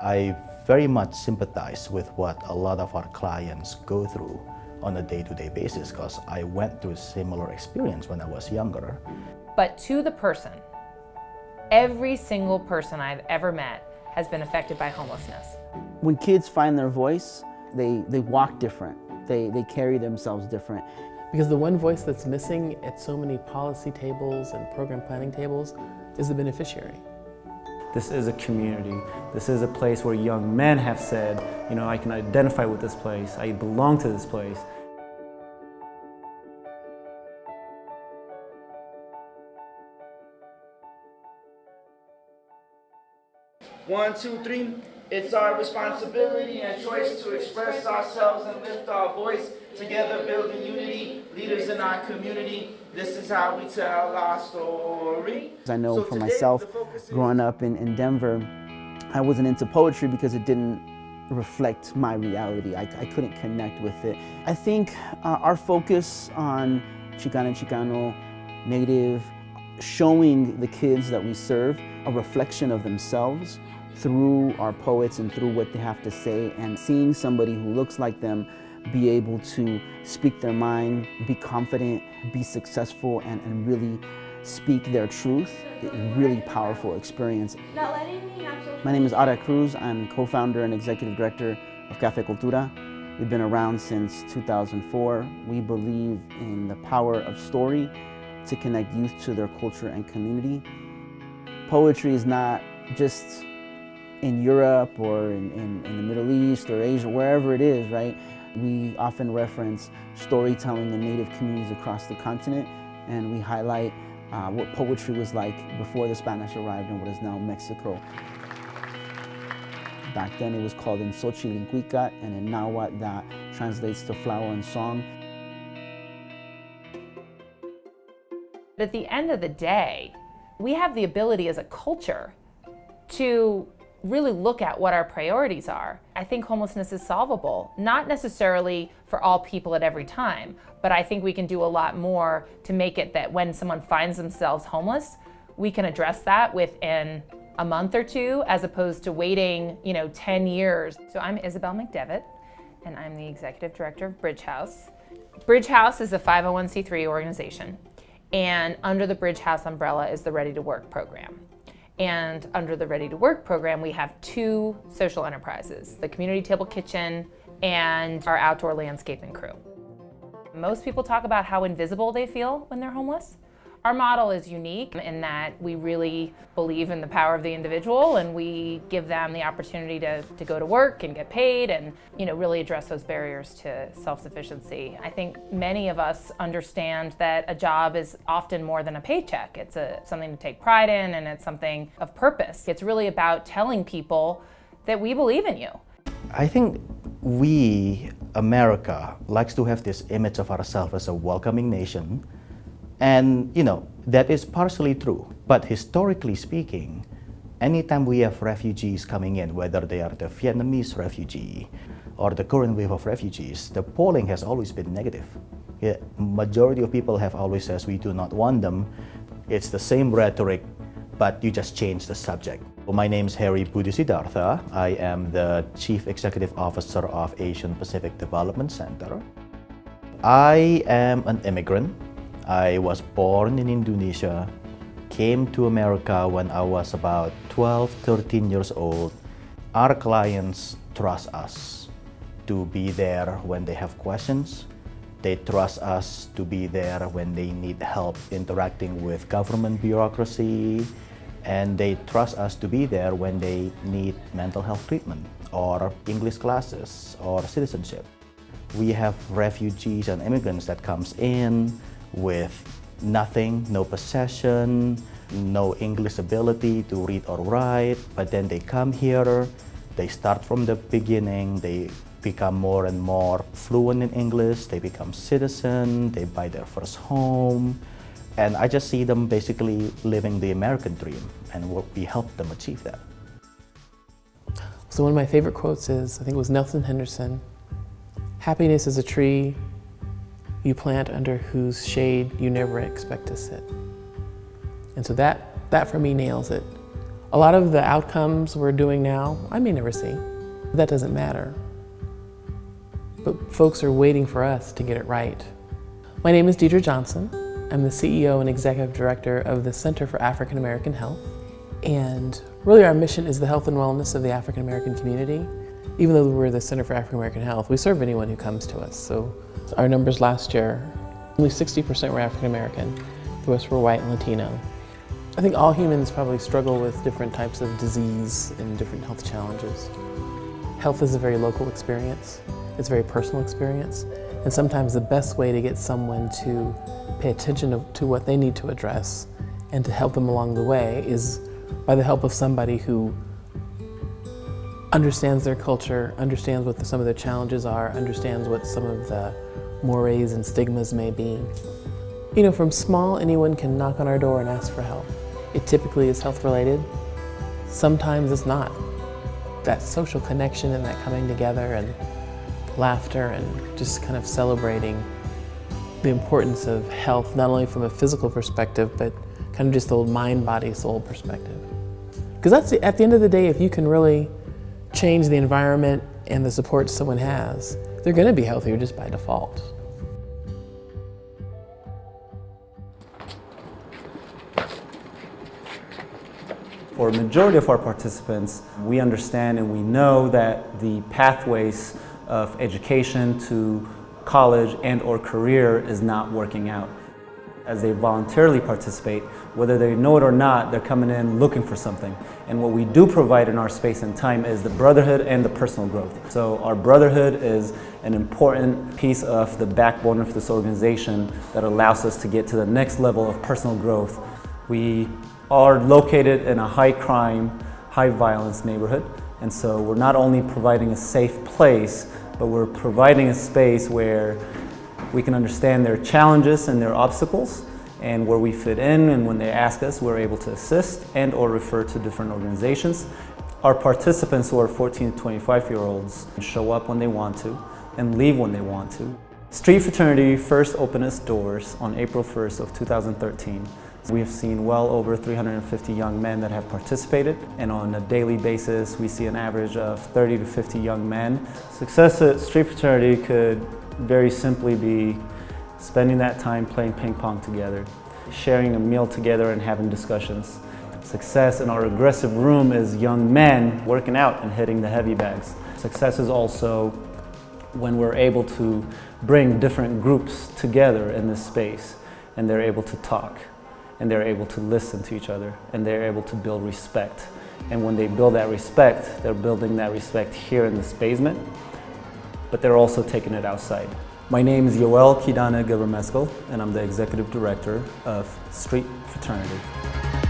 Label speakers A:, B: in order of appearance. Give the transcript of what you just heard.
A: I very much sympathize with what a lot of our clients go through on a day-to-day basis because I went through a similar experience when I was younger.
B: But to the person, every single person I've ever met has been affected by homelessness.
C: When kids find their voice, they walk different. They carry themselves different.
D: Because the one voice that's missing at so many policy tables and program planning tables is the beneficiary.
E: This is a community. This is a place where young men have said, you know, I can identify with this place. I belong to this place.
F: One, two, three. It's our responsibility and choice to express ourselves and lift our voice, together building unity, leaders in our community. This is how we tell our story.
C: I know for myself, growing up in Denver, I wasn't into poetry because it didn't reflect my reality. I couldn't connect with it. I think our focus on Chicana, Chicano, Native, showing the kids that we serve a reflection of themselves through our poets and through what they have to say, and seeing somebody who looks like them be able to speak their mind, be confident, be successful, and really speak their truth. A really powerful experience. My name is Cruz. I'm co-founder and executive director of Café Cultura. We've been around since 2004. We believe in the power of story to connect youth to their culture and community. Poetry is not just in Europe or in the Middle East or Asia, wherever it is, right? We often reference storytelling in Native communities across the continent, and we highlight what poetry was like before the Spanish arrived in what is now Mexico. Back then it was called in Xochitl, and in Nahuatl that translates to flower and song.
B: At the end of the day, we have the ability as a culture to really look at what our priorities are. I think homelessness is solvable, not necessarily for all people at every time, but I think we can do a lot more to make it that when someone finds themselves homeless, we can address that within a month or two, as opposed to waiting, 10 years. So I'm Isabel Mcdevitt, and I'm the executive director of Bridge House. Bridge House is a 501c3 organization, and under the Bridge House umbrella is the Ready to Work program. And under the Ready to Work program, we have two social enterprises, the Community Table Kitchen and our outdoor landscaping crew. Most people talk about how invisible they feel when they're homeless. Our model is unique in that we really believe in the power of the individual, and we give them the opportunity to go to work and get paid and really address those barriers to self-sufficiency. I think many of us understand that a job is often more than a paycheck. It's something to take pride in, and it's something of purpose. It's really about telling people that we believe in you.
A: I think we, America, likes to have this image of ourselves as a welcoming nation. And that is partially true, but historically speaking, anytime we have refugees coming in, whether they are the Vietnamese refugee or the current wave of refugees, the polling has always been negative. Majority of people have always said we do not want them. It's the same rhetoric, but you just change the subject. Well, my name is Budisidharta. I am the Chief Executive Officer of Asian Pacific Development Center. I am an immigrant. I was born in Indonesia, came to America when I was about 12, 13 years old. Our clients trust us to be there when they have questions. They trust us to be there when they need help interacting with government bureaucracy. And they trust us to be there when they need mental health treatment or English classes or citizenship. We have refugees and immigrants that comes in with nothing, no possession, no English ability to read or write, but then they come here, they start from the beginning, they become more and more fluent in English, they become citizen, they buy their first home, and I just see them basically living the American dream, and we help them achieve that.
D: So one of my favorite quotes is, I think it was Nelson Henderson, "Happiness is a tree you plant under whose shade you never expect to sit." And so that for me nails it. A lot of the outcomes we're doing now, I may never see. That doesn't matter. But folks are waiting for us to get it right. My name is Deidre Johnson. I'm the CEO and Executive Director of the Center for African American Health. And really our mission is the health and wellness of the African American community. Even though we're the Center for African American Health, we serve anyone who comes to us. So our numbers last year, only 60% were African American, the rest were white and Latino. I think all humans probably struggle with different types of disease and different health challenges. Health is a very local experience. It's a very personal experience. And sometimes the best way to get someone to pay attention to what they need to address and to help them along the way is by the help of somebody who understands their culture, understands what some of their challenges are, understands what some of the mores and stigmas may be. You know, from small, anyone can knock on our door and ask for help. It typically is health related. Sometimes it's not. That social connection and that coming together and laughter and just kind of celebrating the importance of health, not only from a physical perspective, but kind of just the old mind, body, soul perspective. Because that's at the end of the day, if you can really change the environment and the support someone has, they're going to be healthier just by default.
E: For a majority of our participants, we understand and we know that the pathways of education to college and or career is not working out. As they voluntarily participate, whether they know it or not, they're coming in looking for something. And what we do provide in our space and time is the brotherhood and the personal growth. So our brotherhood is an important piece of the backbone of this organization that allows us to get to the next level of personal growth. We are located in a high crime, high violence neighborhood. And so we're not only providing a safe place, but we're providing a space where we can understand their challenges and their obstacles and where we fit in, and when they ask us, we're able to assist and or refer to different organizations. Our participants, who are 14 to 25-year-olds, show up when they want to and leave when they want to. Street Fraternity first opened its doors on April 1st of 2013. We have seen well over 350 young men that have participated, and on a daily basis we see an average of 30 to 50 young men. Success at Street Fraternity could very simply be spending that time playing ping pong together, sharing a meal together and having discussions. Success in our aggressive room is young men working out and hitting the heavy bags. Success is also when we're able to bring different groups together in this space and they're able to talk and they're able to listen to each other and they're able to build respect. And when they build that respect, they're building that respect here in this basement, but they're also taking it outside. My name is Yoal, Kidane, Ghebremeskel, and I'm the Executive Director of Street Fraternity.